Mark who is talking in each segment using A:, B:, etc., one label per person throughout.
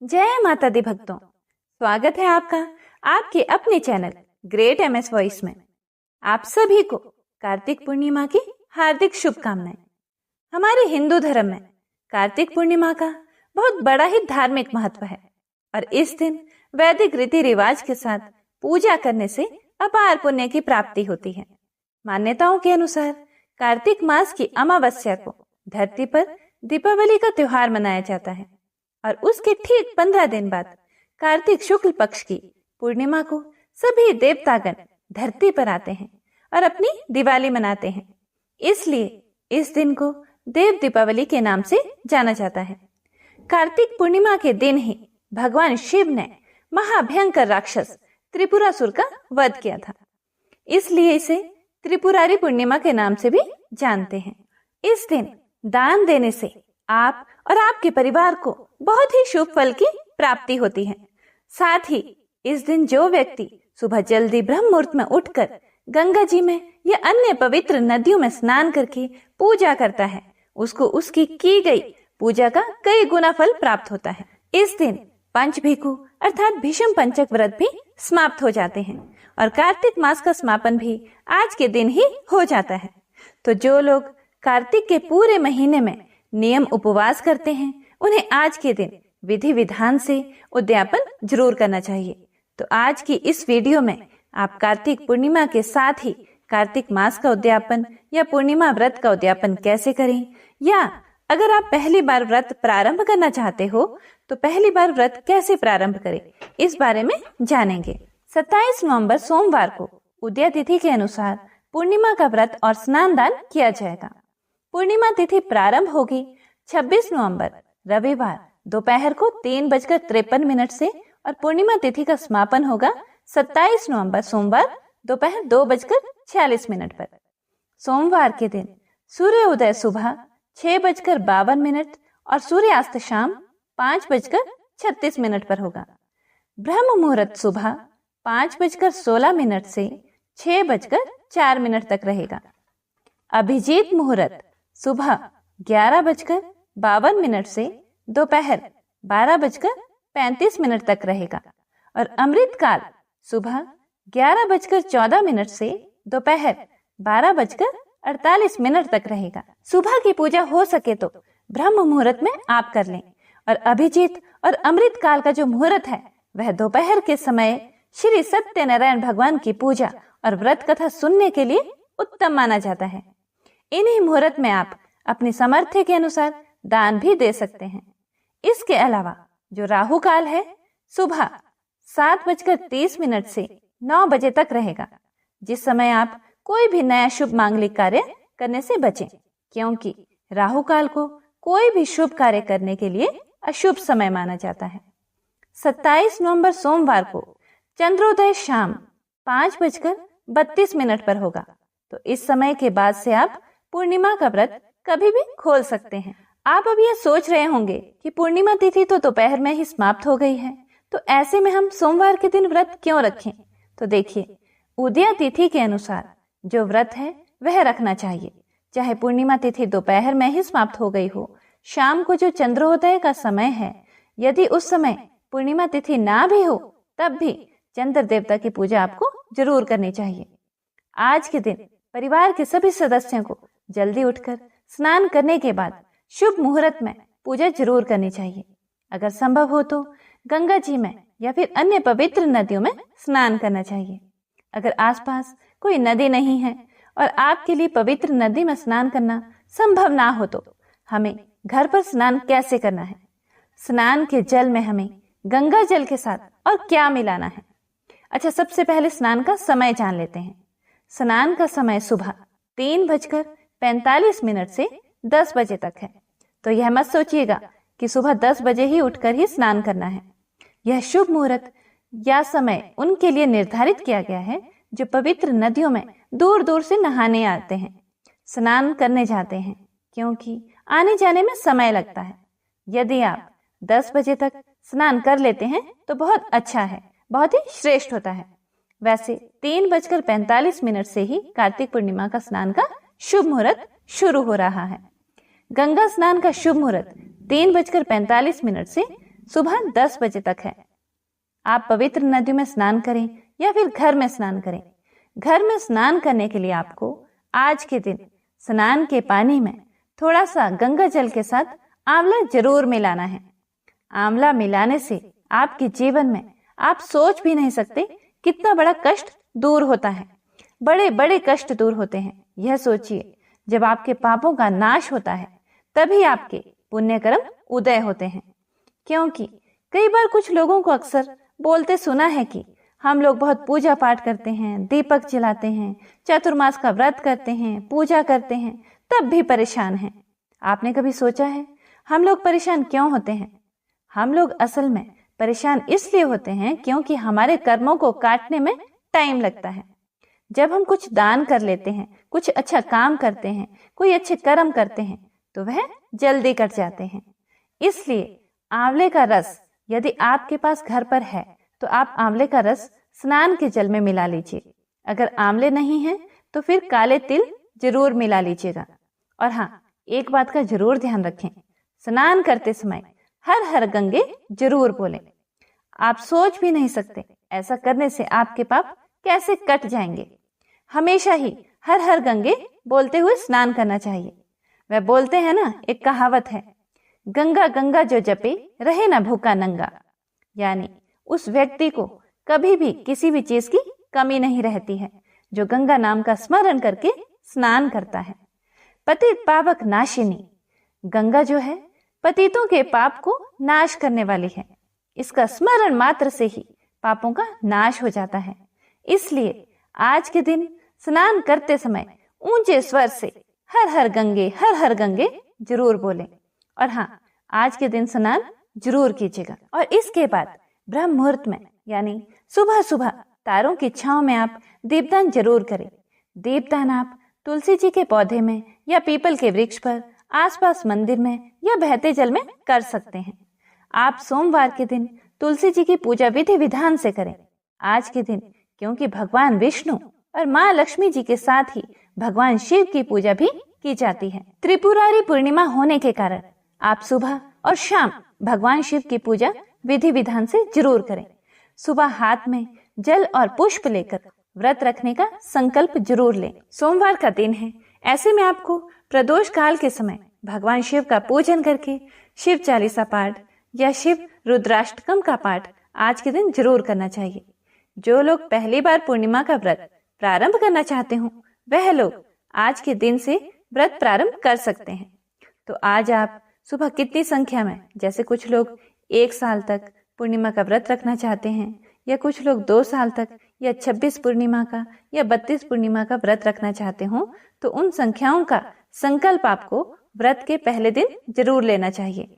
A: जय माता दी भक्तों, स्वागत है आपका आपके अपने चैनल ग्रेट एमएस वॉइस में। आप सभी को कार्तिक पूर्णिमा की हार्दिक शुभकामनाएं। हमारे हिंदू धर्म में कार्तिक पूर्णिमा का बहुत बड़ा ही धार्मिक महत्व है और इस दिन वैदिक रीति रिवाज के साथ पूजा करने से अपार पुण्य की प्राप्ति होती है। मान्यताओं के अनुसार कार्तिक मास की अमावस्या को धरती पर दीपावली का त्योहार मनाया जाता है और उसके ठीक 15 दिन बाद कार्तिक शुक्ल पक्ष की पूर्णिमा को सभी देवतागण धरती पर आते हैं और अपनी दिवाली मनाते हैं। इसलिए इस दिन को देव दीपावली के नाम से जाना जाता है। कार्तिक पूर्णिमा के दिन ही भगवान शिव ने महाभयंकर राक्षस त्रिपुरासुर का वध किया था, इसलिए इसे त्रिपुरारी पूर्णिमा के नाम से भी जानते हैं। इस दिन दान देने से आप और आपके परिवार को बहुत ही शुभ फल की प्राप्ति होती है। साथ ही इस दिन जो व्यक्ति सुबह जल्दी ब्रह्म मुहूर्त में उठकर गंगा जी में या अन्य पवित्र नदियों में स्नान करके पूजा करता है, उसको उसकी की गई पूजा का कई गुना फल प्राप्त होता है। इस दिन पंचभिकु अर्थात भीष्म पंचक व्रत भी समाप्त हो जाते हैं और कार्तिक मास का समापन भी आज के दिन ही हो जाता है। तो जो लोग कार्तिक के पूरे महीने में नियम उपवास करते हैं, उन्हें आज के दिन विधि विधान से उद्यापन जरूर करना चाहिए। तो आज की इस वीडियो में आप कार्तिक पूर्णिमा के साथ ही कार्तिक मास का उद्यापन या पूर्णिमा व्रत का उद्यापन कैसे करें, या अगर आप पहली बार व्रत प्रारंभ करना चाहते हो तो पहली बार व्रत कैसे प्रारंभ करें, इस बारे में जानेंगे। 27 नवंबर सोमवार को उदय तिथि के अनुसार पूर्णिमा का व्रत और स्नान दान किया जाएगा। पूर्णिमा तिथि प्रारंभ होगी 26 नवंबर रविवार दोपहर को 3:53 से और पूर्णिमा तिथि का समापन होगा 27 नवंबर सोमवार दोपहर 2:46 पर। सोमवार के दिन सूर्य उदय सुबह 6:52 और सूर्यास्त शाम 5:36 पर होगा। ब्रह्म मुहूर्त सुबह 5:16 से 6:04 तक रहेगा। अभिजीत मुहूर्त सुबह 11:52 से दोपहर 12:35 तक रहेगा और अमृत काल सुबह 11:14 से दोपहर 12:48 तक रहेगा। सुबह की पूजा हो सके तो ब्रह्म मुहूर्त में आप कर लें और अभिजीत और अमृत काल का जो मुहूर्त है वह दोपहर के समय श्री सत्यनारायण भगवान की पूजा और व्रत कथा सुनने के लिए उत्तम माना जाता है। इन्हीं मुहूर्त में आप अपनी सामर्थ्य के अनुसार दान भी दे सकते हैं। इसके अलावा जो राहु काल है सुबह 7:30 से 9 बजे तक रहेगा, जिस समय आप कोई भी नया शुभ मांगलिक कार्य करने से बचें, क्योंकि राहु काल को कोई भी शुभ कार्य करने के लिए अशुभ समय माना जाता है। 27 नवंबर सोमवार को चंद्रोदय शाम 5:32 पर होगा, तो इस समय के बाद से आप पूर्णिमा का व्रत कभी भी खोल सकते हैं। आप अब यह सोच रहे होंगे कि पूर्णिमा तिथि तो दोपहर में ही समाप्त हो गई है, तो ऐसे में हम सोमवार के दिन व्रत क्यों रखें? तो देखिए, उदय तिथि के अनुसार जो व्रत है वह रखना चाहिए, चाहे पूर्णिमा तिथि दोपहर में ही समाप्त हो गई हो। शाम को जो चंद्रोदय का समय है, यदि उस समय पूर्णिमा तिथि ना भी हो तब भी चंद्र देवता की पूजा आपको जरूर करनी चाहिए। आज के दिन परिवार के सभी सदस्यों को जल्दी उठकर स्नान करने के बाद शुभ मुहूर्त में पूजा जरूर करनी चाहिए। अगर संभव हो तो गंगा जी में या फिर अन्य पवित्र नदियों में स्नान करना चाहिए। अगर आसपास कोई नदी नहीं है और आपके लिए पवित्र नदी में स्नान करना संभव ना हो तो हमें घर पर स्नान कैसे करना है? स्नान के जल में हमें गंगा जल के साथ और क्या मिलाना है? अच्छा, सबसे पहले स्नान का समय जान लेते हैं। स्नान का समय सुबह 3:45 से 10 बजे तक है, तो यह मत सोचिएगा कि सुबह 10 बजे ही उठकर ही स्नान करना है। यह शुभ मुहूर्त या समय उनके लिए निर्धारित किया गया है जो पवित्र नदियों में दूर दूर से नहाने आते हैं, स्नान करने जाते हैं, क्योंकि आने जाने में समय लगता है। यदि आप 10 बजे तक स्नान कर लेते हैं तो बहुत अच्छा है, बहुत ही श्रेष्ठ होता है। वैसे 3:45 से ही कार्तिक पूर्णिमा का स्नान का शुभ मुहूर्त शुरू हो रहा है। गंगा स्नान का शुभ मुहूर्त 3:45 से सुबह 10 बजे तक है। आप पवित्र नदी में स्नान करें या फिर घर में स्नान करें। घर में स्नान करने के लिए आपको आज के दिन स्नान के पानी में थोड़ा सा गंगा जल के साथ आंवला जरूर मिलाना है। आंवला मिलाने से आपके जीवन में आप सोच भी नहीं सकते कितना बड़ा कष्ट दूर होता है। बड़े बड़े कष्ट दूर होते हैं। यह सोचिए, जब आपके पापों का नाश होता है तभी आपके पुण्य कर्म उदय होते हैं। क्योंकि कई बार कुछ लोगों को अक्सर बोलते सुना है कि हम लोग बहुत पूजा पाठ करते हैं, दीपक जलाते हैं, चातुर्मास का व्रत करते हैं, पूजा करते हैं, तब भी परेशान हैं। आपने कभी सोचा है हम लोग परेशान क्यों होते हैं? हम लोग असल में परेशान इसलिए होते हैं क्योंकि हमारे कर्मों को काटने में टाइम लगता है। जब हम कुछ दान कर लेते हैं, कुछ अच्छा काम करते हैं, कोई अच्छे कर्म करते हैं, तो वह जल्दी कट जाते हैं। इसलिए आंवले का रस यदि आपके पास घर पर है तो आप आंवले का रस स्नान के जल में मिला लीजिए। अगर आंवले नहीं है तो फिर काले तिल जरूर मिला लीजिएगा। और हाँ, एक बात का जरूर ध्यान रखें, स्नान करते समय हर हर गंगे जरूर बोलें। आप सोच भी नहीं सकते ऐसा करने से आपके पाप कैसे कट जाएंगे। हमेशा ही हर हर गंगे बोलते हुए स्नान करना चाहिए। वह बोलते हैं ना, एक कहावत है, गंगा गंगा जो जपे रहे ना भूखा नंगा। यानी उस व्यक्ति को कभी भी किसी भी चीज की कमी नहीं रहती है जो गंगा नाम का स्मरण करके स्नान करता है। पतित पावक नाशिनी, गंगा जो है पतितों के पाप को नाश करने वाली है। इसका स्मरण मात्र से ही पापों का नाश हो जाता है। इसलिए आज के दिन स्नान करते समय ऊंचे स्वर से हर हर गंगे जरूर बोलें। और हाँ, आज के दिन स्नान जरूर कीजिएगा। और इसके बाद ब्रह्म मुहूर्त में यानी सुबह सुबह तारों की छांव में आप दीपदान जरूर करें। दीपदान आप तुलसी जी के पौधे में या पीपल के वृक्ष पर, आसपास मंदिर में या बहते जल में कर सकते हैं। आप सोमवार के दिन तुलसी जी की पूजा विधि विधान से करें आज के दिन, क्योंकि भगवान विष्णु और माँ लक्ष्मी जी के साथ ही भगवान शिव की पूजा भी की जाती है। त्रिपुरारी पूर्णिमा होने के कारण आप सुबह और शाम भगवान शिव की पूजा विधि विधान से जरूर करें। सुबह हाथ में जल और पुष्प लेकर व्रत रखने का संकल्प जरूर लें। सोमवार का दिन है, ऐसे में आपको प्रदोष काल के समय भगवान शिव का पूजन करके शिव चालीसा पाठ या शिव रुद्राष्टकम का पाठ आज के दिन जरूर करना चाहिए। जो लोग पहली बार पूर्णिमा का व्रत प्रारंभ करना चाहते हो वह लोग आज के दिन से व्रत प्रारंभ कर सकते हैं। तो आज आप सुबह कितनी संख्या में, जैसे कुछ लोग 1 साल तक पूर्णिमा का व्रत रखना चाहते हैं, या कुछ लोग 2 साल तक, या 26 पूर्णिमा का या 32 पूर्णिमा का व्रत रखना चाहते हो, तो उन संख्याओं का संकल्प आपको व्रत के पहले दिन जरूर लेना चाहिए।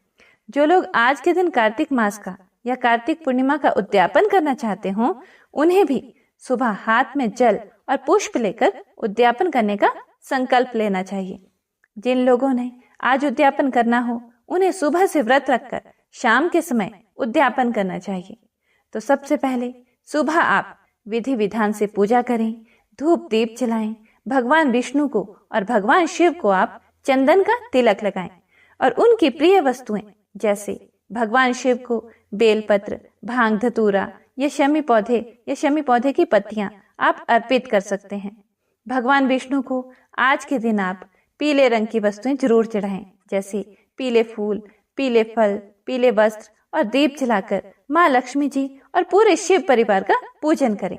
A: जो लोग आज के दिन कार्तिक मास का या कार्तिक पूर्णिमा का उद्यापन करना चाहते हो, उन्हें भी सुबह हाथ में जल और पुष्प लेकर उद्यापन करने का संकल्प लेना चाहिए। जिन लोगों ने आज उद्यापन करना हो उन्हें सुबह से व्रत रखकर शाम के समय उद्यापन करना चाहिए। तो सबसे पहले सुबह आप विधि विधान से पूजा करें, धूप दीप जलाएं, भगवान विष्णु को और भगवान शिव को आप चंदन का तिलक लगाएं और उनकी प्रिय वस्तुएं जैसे भगवान शिव को बेलपत्र, भांग धतूरा या शमी पौधे की पत्तियां आप अर्पित कर सकते हैं। भगवान विष्णु को आज के दिन आप पीले रंग की वस्तुएं जरूर चढ़ाएं, जैसे पीले फूल, पीले फल, पीले वस्त्र, और दीप जलाकर माँ लक्ष्मी जी और पूरे शिव परिवार का पूजन करें।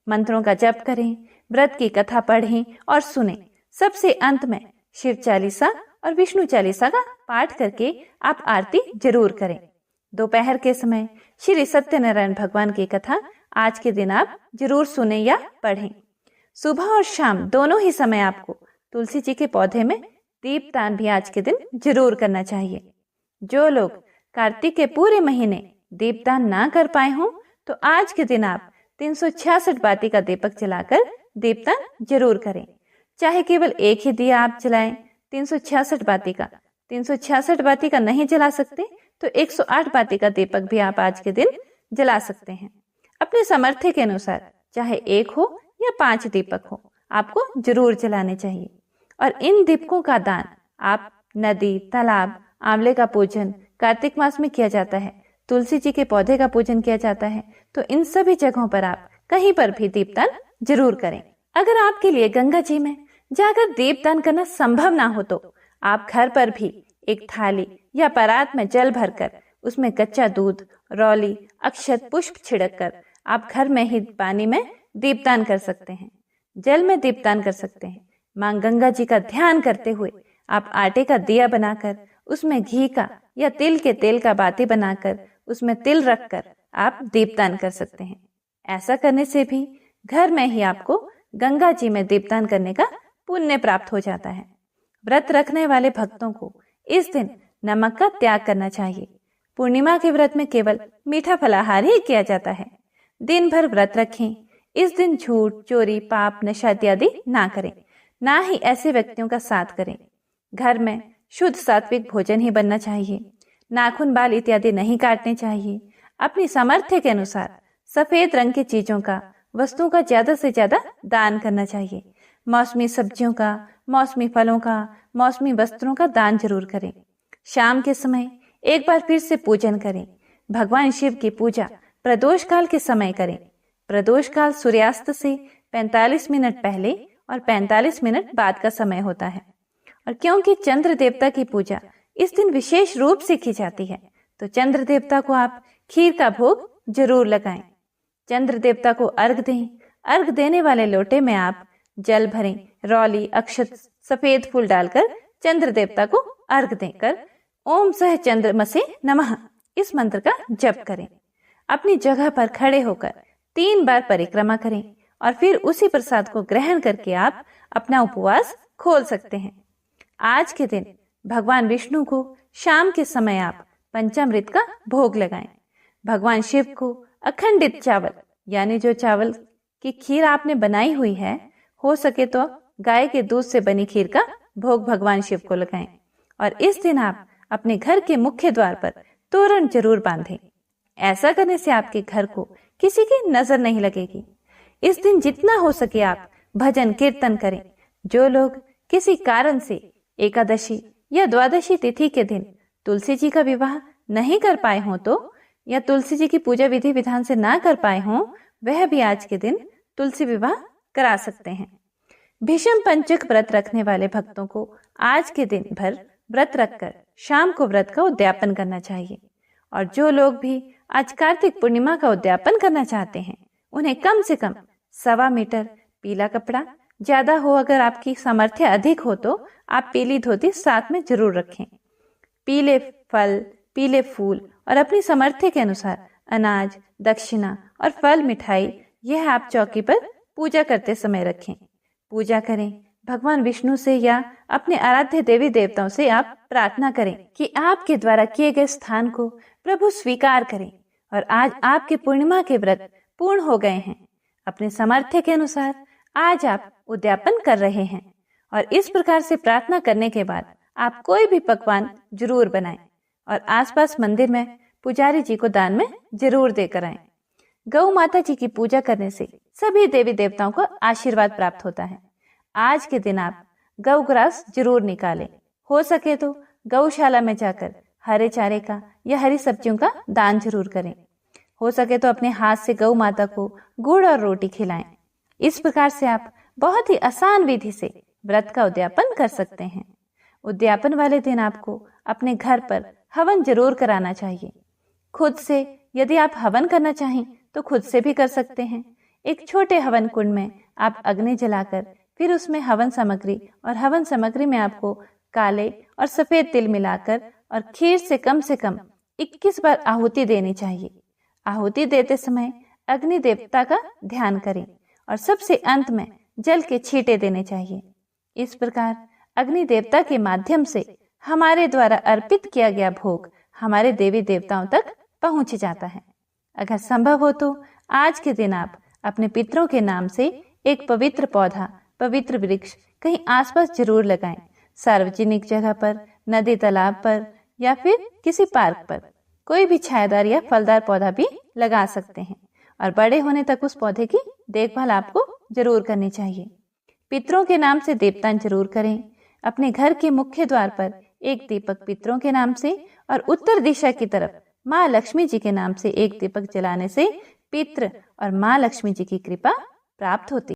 A: मंत्रों का जप करें, व्रत की कथा पढ़ें और सुनें। सबसे अंत में शिव चालीसा और विष्णु चालीसा का पाठ करके आप आरती जरूर करें। दोपहर के समय श्री सत्यनारायण भगवान की कथा आज के दिन आप जरूर सुने या पढ़ें। सुबह और शाम दोनों ही समय आपको तुलसी जी के पौधे में दीपदान भी आज के दिन जरूर करना चाहिए। जो लोग कार्तिक के पूरे महीने दीपदान ना कर पाए हों तो आज के दिन आप 366 बाती का दीपक जलाकर दीपदान जरूर करें। चाहे केवल एक ही दिया आप जलाएं 366 बाती का नहीं जला सकते तो 108 बाती का दीपक भी आप आज के दिन जला सकते हैं। अपने सामर्थ्य के अनुसार चाहे 1 हो या 5 दीपक हो, आपको जरूर जलाने चाहिए। और इन दीपकों का दान आप नदी, तालाब, आंवले का पूजन कार्तिक मास में किया जाता है तुलसी जी के पौधे का पूजन किया जाता है, तो इन सभी जगहों पर आप कहीं पर भी दीपदान जरूर करें। अगर आपके लिए गंगा जी में जाकर दीपदान करना संभव ना हो तो आप घर पर भी एक थाली या परात में जल भरकर उसमें कच्चा दूध, रौली, अक्षत, पुष्प छिड़क कर आप घर में ही पानी में दीपदान कर सकते हैं, जल में दीपदान कर सकते हैं। मां गंगा जी का ध्यान करते हुए आप आटे का दिया बनाकर उसमें घी का या तिल के तेल का बाती बनाकर उसमें तिल रखकर आप दीपदान कर सकते हैं। ऐसा करने से भी घर में ही आपको गंगा जी में दीपदान करने का पुण्य प्राप्त हो जाता है। व्रत रखने वाले भक्तों को इस दिन नमक का त्याग करना चाहिए। पूर्णिमा के व्रत में केवल मीठा फलाहार ही किया जाता है। दिन भर व्रत रखें। इस दिन झूठ, चोरी, पाप, नशा इत्यादि ना करें, ना ही ऐसे व्यक्तियों का साथ करें। घर में शुद्ध सात्विक भोजन ही बनना चाहिए। नाखून, बाल इत्यादि नहीं काटने चाहिए। अपनी सामर्थ्य के अनुसार सफेद रंग की चीजों का, वस्तुओं का ज्यादा से ज्यादा दान करना चाहिए। मौसमी सब्जियों का, मौसमी फलों का, मौसमी वस्त्रों का दान जरूर करें। शाम के समय एक बार फिर से पूजन करें। भगवान शिव की पूजा प्रदोष काल के समय करें। प्रदोष काल सूर्यास्त से 45 मिनट पहले और 45 मिनट बाद का समय होता है। और क्योंकि चंद्र देवता की पूजा इस दिन विशेष रूप से की जाती है, तो चंद्र देवता को आप खीर का भोग जरूर लगाएं। चंद्र देवता को अर्घ दें। अर्घ देने वाले लोटे में आप जल भरें, रौली, अक्षत, सफेद फूल डालकर चंद्र देवता को अर्घ देकर ओम सह चंद्रमसे नमः इस मंत्र का जप करें। अपनी जगह पर खड़े होकर 3 बार परिक्रमा करें और फिर उसी प्रसाद को ग्रहण करके आप अपना उपवास खोल सकते हैं। आज के दिन भगवान विष्णु को शाम के समय आप पंचामृत का भोग लगाएं। भगवान शिव को अखंडित चावल, यानी जो चावल की खीर आपने बनाई हुई है, हो सके तो गाय के दूध से बनी खीर का भोग भगवान शिव को लगाएं। और इस दिन आप अपने घर के मुख्य द्वार पर तोरण जरूर बांधें। ऐसा करने से आपके घर को किसी की नजर नहीं लगेगी। इस दिन जितना हो सके आप भजन कीर्तन करें। जो लोग किसी कारण से एकादशी या द्वादशी तिथि के दिन तुलसी जी का विवाह नहीं कर पाए हों तो, या तुलसी जी की पूजा विधि विधान से ना कर पाए हों, वह भी आज के दिन तुलसी विवाह करा सकते हैं। भीष्म पंचक व्रत रखने वाले भक्तों को आज के दिन भर व्रत रखकर शाम को व्रत का उद्यापन करना चाहिए। और जो लोग भी आज कार्तिक पूर्णिमा का उद्यापन करना चाहते हैं, उन्हें कम से कम 1.25 मीटर पीला कपड़ा, ज्यादा हो अगर आपकी सामर्थ्य अधिक हो तो आप पीली धोती साथ में जरूर रखें। पीले फल, पीले फूल और अपनी सामर्थ्य के अनुसार अनाज, दक्षिणा और फल, मिठाई, यह आप चौकी पर पूजा करते समय रखें। पूजा करें। भगवान विष्णु से या अपने आराध्य देवी देवताओं से आप प्रार्थना करें कि आपके द्वारा किए गए स्थान को प्रभु स्वीकार करें। और आज आपके पूर्णिमा के व्रत पूर्ण हो गए हैं। अपने सामर्थ्य के अनुसार आज आप उद्यापन कर रहे हैं। और इस प्रकार से प्रार्थना करने के बाद आप कोई भी पकवान जरूर बनाएं और आसपास मंदिर में पुजारी जी को दान में जरूर देकर आएं। गौ माता जी की पूजा करने से सभी देवी देवताओं को आशीर्वाद प्राप्त होता है। आज के दिन आप गौ ग्रास जरूर निकालें। हो सके तो गौशाला में जाकर हरे चारे का या हरी सब्जियों का दान जरूर करें। हो सके तो अपने हाथ से गौ माता को गुड़ और रोटी खिलाएं। इस प्रकार से आप बहुत ही आसान विधि से व्रत का उद्यापन कर सकते हैं। उद्यापन वाले दिन आपको अपने घर पर हवन जरूर कराना चाहिए। खुद से यदि आप हवन करना चाहें तो खुद से भी कर सकते हैं। एक छोटे हवन कुंड में आप अग्नि जलाकर फिर उसमें हवन सामग्री, और हवन सामग्री में आपको काले और सफेद तिल मिलाकर और खीर से कम 21 बार आहुति देनी चाहिए। आहुति देते समय अग्नि देवता का ध्यान करें और सबसे अंत में जल के छींटे देने चाहिए। इस प्रकार अग्नि देवता के माध्यम से हमारे द्वारा अर्पित किया गया भोग हमारे देवी देवताओं तक पहुंच जाता है। अगर संभव हो तो आज के दिन आप अपने पितरों के नाम से एक पवित्र पौधा, पवित्र वृक्ष कहीं आसपास जरूर लगाएं। सार्वजनिक जगह पर, नदी तालाब पर या फिर किसी पार्क पर कोई भी छायादार या फलदार पौधा भी लगा सकते हैं। और बड़े होने तक उस पौधे की देखभाल आपको जरूर करनी चाहिए। पितरों के नाम से दीपदान जरूर करें। अपने घर के मुख्य द्वार पर एक दीपक पितरों के नाम से और उत्तर दिशा की तरफ माँ लक्ष्मी जी के नाम से एक दीपक जलाने से पितृ और माँ लक्ष्मी जी की कृपा प्राप्त होती।